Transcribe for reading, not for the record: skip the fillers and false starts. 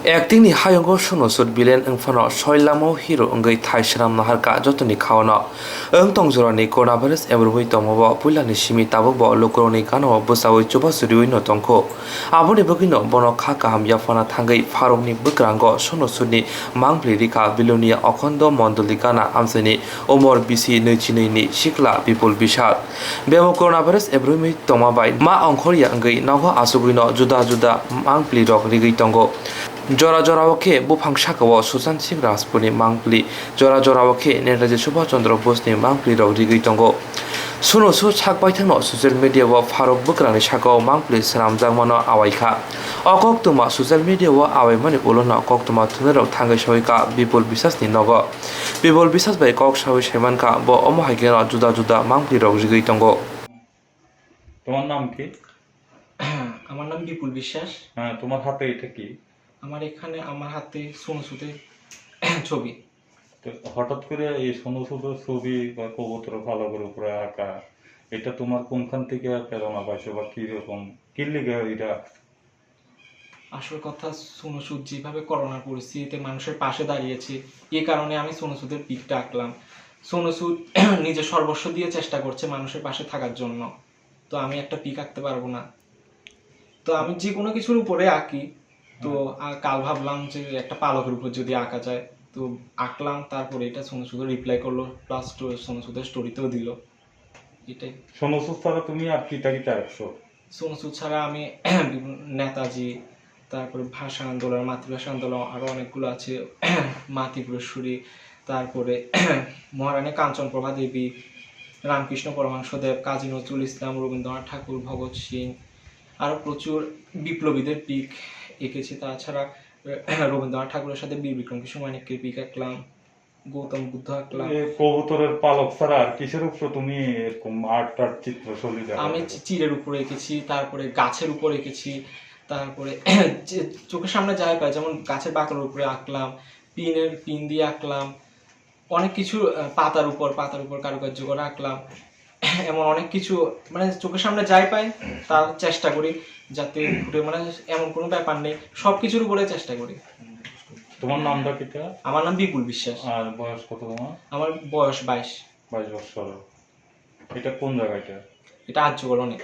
Acting ni hayongo sono sud bilen engfano soilamo hero engai thaisram naharka jotoni khawana tongjorani coronavirus ebroi tomobo pulani simi tabobo lokroni kano bosawi choba suriwi no tongko aboni bogino bono kha kaham yafana thangai Pharuk ni bwkrango sono sudni Mang rika Belonia okhondo mondolikana amsani omor bisi nechini ni sikla Bipul bisal bebo coronavirus ebroi tomabai ma ongkhoriya engai nago asugino juda juda Mang rok rigi tongo Jora jora oke Buphango sakao Susan Singh Rajputni mangpli jora jora oke Netaji Subhash Chandra Bose ni mangpli rok rigui tongo Sono su sakbai thangno social media wo Pharuk bwkrang ni sakao mangpli swnamjakmano awaikha okoktuma social media wo awaimani ulona okoktuma thunarok thangai soika Bipul Biswash ni nogo Bipul Biswash bai kok sawi Swnamkha bo omohaikeno juda juda mangpli rok rigui tongo তোমার নাম কি? আমার নাম বিপুল বিশ্বাস। হ্যাঁ, তোমার হাতে এটা কি? আমার হাতে সোনো সুদের ছবি। তো হঠাৎ করে এই সোনো সুদের ছবি বা কবুতর ভালো করে উপরে আঁকা এটা তোমার কোনখান থেকে প্রেরণা পাইছো বা কি রকম কি লিগে এটা? আসল কথা সোনো সুদ যেভাবে করোনার পরিস্থিতিতে মানুষের পাশে দাঁড়িয়েছে এই কারণে আমি সোনো সুদের পিকটা আঁকলাম। সোনো সুদ নিজের সর্বস্ব দিয়ে চেষ্টা করছে মানুষের পাশে থাকার জন্য, তো আমি একটা পিক আঁকতে পারবো না, তো আমি যে কোনো কিছুর উপরে আঁকি। তো কাল ভাবলাম যে একটা পালকের উপর যদি আঁকা যায়, তো আঁকলাম, তারপরে এটা সোনো সুদ রিপ্লাই করলো, প্লাস সোনো সুদের স্টোরিতেও দিল। এটাই। সোনো সুদ ছাড়া তুমি আর কি আঁকছো? সোনো সুদ ছাড়া আমি নেতাজি, তারপরে ভাষা আন্দোলন, মাতৃভাষা আন্দোলন, আরো অনেকগুলো আছে, মা ত্রিপুরেশ্বরী, তারপরে মহারানী কাঞ্চনপ্রভা দেবী, রামকৃষ্ণ পরমহংসদেব, কাজী নজরুল ইসলাম, রবীন্দ্রনাথ ঠাকুর, ভগৎ সিং, আরো প্রচুর বিপ্লবীদের পিক এঁকেছি। তাছাড়া রবীন্দ্রনাথ ঠাকুরের সাথে বীরবিক্রম মানিক্যের পিক আঁকলাম, গৌতম বুদ্ধ আঁকলাম। কবুতরের পালক ছাড়া আর কিসের উপর তুমি এরকম আর্ট চিত্র ছবি দেখো? আমি চিলের উপরে এঁকেছি, তারপরে গাছের উপর এঁকেছি, তারপরে চোখের সামনে যাই পাই, যেমন গাছের বাকলের উপরে আঁকলাম, পিন দিয়ে আঁকলাম, অনেক কিছু পাতার উপর কারুকার্য করে আঁকলাম। এমন অনেক কিছু মানে চোখের সামনে যাই পাই তার চেষ্টা করি যাতে মানে এমন কোনো ব্যাপার নেই, সবকিছুর উপরে চেষ্টা করি। তোমার নামটা কি? আমার নাম বিপুল বিশ্বাস। আর বয়স কত তোমার? আমার বয়স 22 বছর। এটা কোন জায়গাটা? এটা আর্যকরণে।